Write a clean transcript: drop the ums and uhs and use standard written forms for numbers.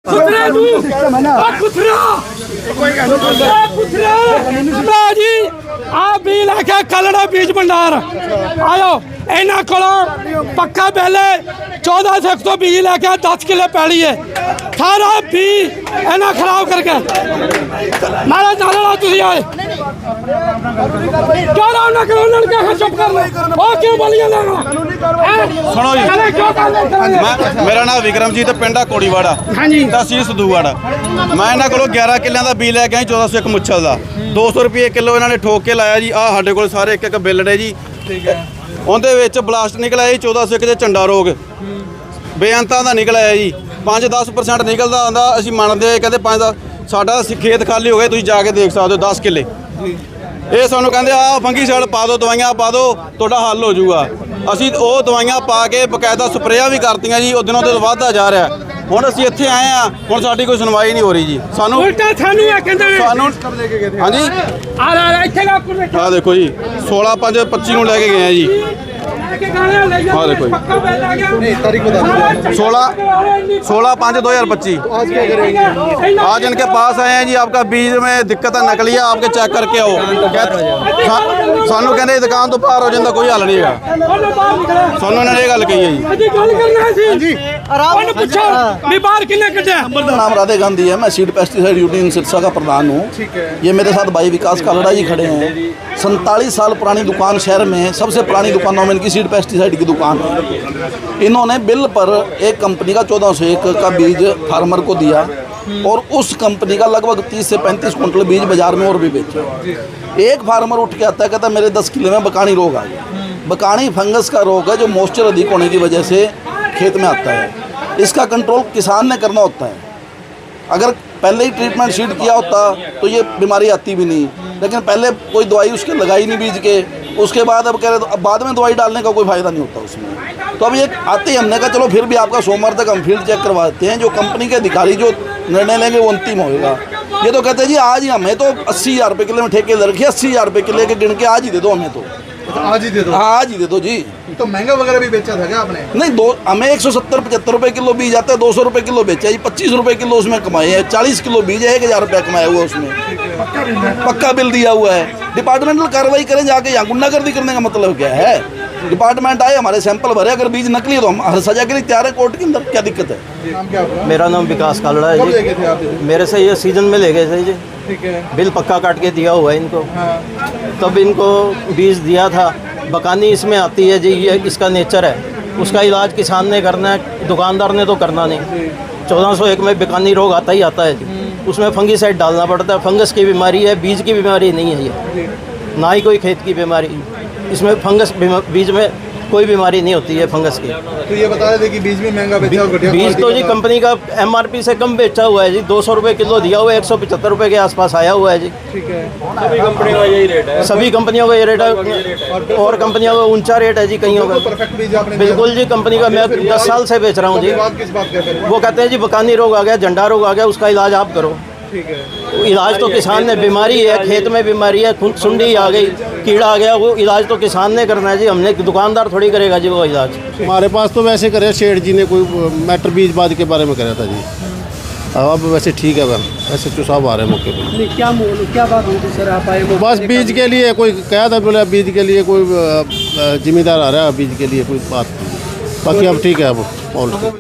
जी आ बीज लैके कलड़ा बीज भंडार आयो इन्हों को पक्का पहले 14 तो बीज लैके 10 किले पैली है सारा बीज इन्हें खराब करके मारा नारा तुम आए चुप कर क्यों बोलिए सुनो जी मेरा नाम विक्रमजीत पिंड आ कोड़ीवाड़ा तहसील सदूवाड़ा मैं इन्हों को 11 किलों का बीज लैके आई 1401 मुच्छल का 200 रुपये किलो इन्होंने ठोक के लाया जी आ साढ़े को सारे एक बिल ने जी उन्हें ब्लास्ट निकल आया जी 1401 से झंडा रोग बेअंता का निकल आया जी 5-10% निकलता आंदा असीं मनते कहते 5-10 साडा खेत खाली हो गए तुसीं जाके देख सकते हो 10 किले ये सानू कहते आ फंगीसाइड पा दो दवाइयां पा दो तुहाडा हल हो जाऊगा असीं वो दवाइयां पा के बकायदा स्प्रेयां भी करतियां जी वो दिनों दिन वधदा जा रहा हुण असीं इत्थे आए हैं हुण साडी कोई सुनवाई नहीं हो रही जी सानू हाँ जी आ देखो जी 16/5/25 नूं लैके गए हैं जी हाँ देखो 16/5/2025 आज इनके पास आए हैं जी आपका बीज में दिक्कत है नकली है आपके चेक करके आओ सानू कहते दुकान तो बाहर हो जाता कोई हल नहीं है सानू इन्होंने गल कही है जी नाम राधे गांधी है मैं सीड पेस्टिसाइड यूनियन सिरसा का प्रधान हूँ ये मेरे साथ भाई विकास कालड़ा जी खड़े हैं 47 साल पुरानी दुकान शहर में है सबसे पुरानी दुकानों में इनकी सीड पेस्टिसाइड की दुकान है इन्होंने बिल पर एक कंपनी का 1401 का बीज फार्मर को दिया और उस कंपनी का लगभग 30 से 35 कुंटल बीज बाजार में और भी बेचा एक फार्मर उठ के आता है कहता है मेरे 10 किले में बकानी रोग आ गया बकानी फंगस का रोग है जो मॉइस्चर अधिक होने की वजह से खेत में आता है इसका कंट्रोल किसान ने करना होता है अगर पहले ही ट्रीटमेंट शीट किया होता तो ये बीमारी आती भी नहीं लेकिन पहले कोई दवाई उसके लगाई नहीं बीज के उसके बाद अब कह रहे तो अब बाद में दवाई डालने का कोई फ़ायदा नहीं होता उसमें तो अब ये आते ही हमने कहा चलो फिर भी आपका सोमवार तक हम फील्ड चेक करवाते हैं जो कंपनी के अधिकारी जो निर्णय लेंगे वो अंतिम होगा ये तो कहते हैं जी आज ही हमें तो 80,000 रुपये किले में ठेके ले रखिए 80,000 रुपये किले के गिन के आज ही दे दो हमें तो आज ही दे दो आज ही दे दो जी तो महंगा वगैरह भी बेचा था क्या आपने नहीं दो हमें 170-75 रुपये किलो बीज आता है 200 रुपये किलो बेचा जी 25 रुपये किलो उसमें कमाए हैं 40 किलो बीज है 1,000 रुपया कमाया हुआ उसमें पक्का बिल दिया हुआ है डिपार्टमेंटल कार्रवाई करें जाके यहाँ गुंडागर्दी करने का मतलब क्या है डिपार्टमेंट आए हमारे सैंपल भरे अगर बीज नकली है तो हम हर सजा के लिए तैयार है कोर्ट के अंदर क्या दिक्कत है मेरा नाम विकास कालड़ा है जी मेरे से ये सीजन में ले गए थे जी बिल पक्का काट के दिया हुआ है इनको तब इनको बीज दिया था बकानी इसमें आती है जी ये इसका नेचर है उसका इलाज किसान ने करना है दुकानदार ने तो करना नहीं 1401 में बकानी रोग आता ही आता है जी उसमें फंगीसाइड डालना पड़ता है फंगस की बीमारी है बीज की बीमारी नहीं है ये ना ही कोई खेत की बीमारी इसमें फंगस बीज में कोई बीमारी नहीं होती है फंगस की तो ये बता दें कि बीज भी महंगा बेचा और घटिया बीज तो जी कंपनी का MRP से कम बेचा हुआ है जी 200 रुपये किलो दिया हुआ है 175 रुपये के आसपास आया हुआ है जी ठीक है सभी कंपनियों का ये रेट है और कंपनियों का ऊंचा रेट है जी कईयों का परफेक्ट बीज आपने बिल्कुल जी कंपनी का मैं 10 साल से बेच रहा हूँ जी बात किस बात का है वो कहते हैं जी बकानी रोग आ गया झंडा रोग आ गया उसका इलाज आप करो ठीक है इलाज तो किसान ने बीमारी है खेत में बीमारी है सुंडी आ गई कीड़ा आ गया वो इलाज तो किसान ने करना है जी हमने दुकानदार थोड़ी करेगा जी वो इलाज हमारे पास तो वैसे करे शेठ जी ने कोई मैटर बीजबाद के बारे में कराया था जी अब वैसे ठीक है मैम SHO साहब आ रहे हैं मौके पर क्या बात होती सर आप आए बस बीज के लिए कोई कहा था बोला बीज के लिए कोई जिम्मेदार आ रहा है बीज के लिए कोई बात बाकी अब ठीक है अब ऑल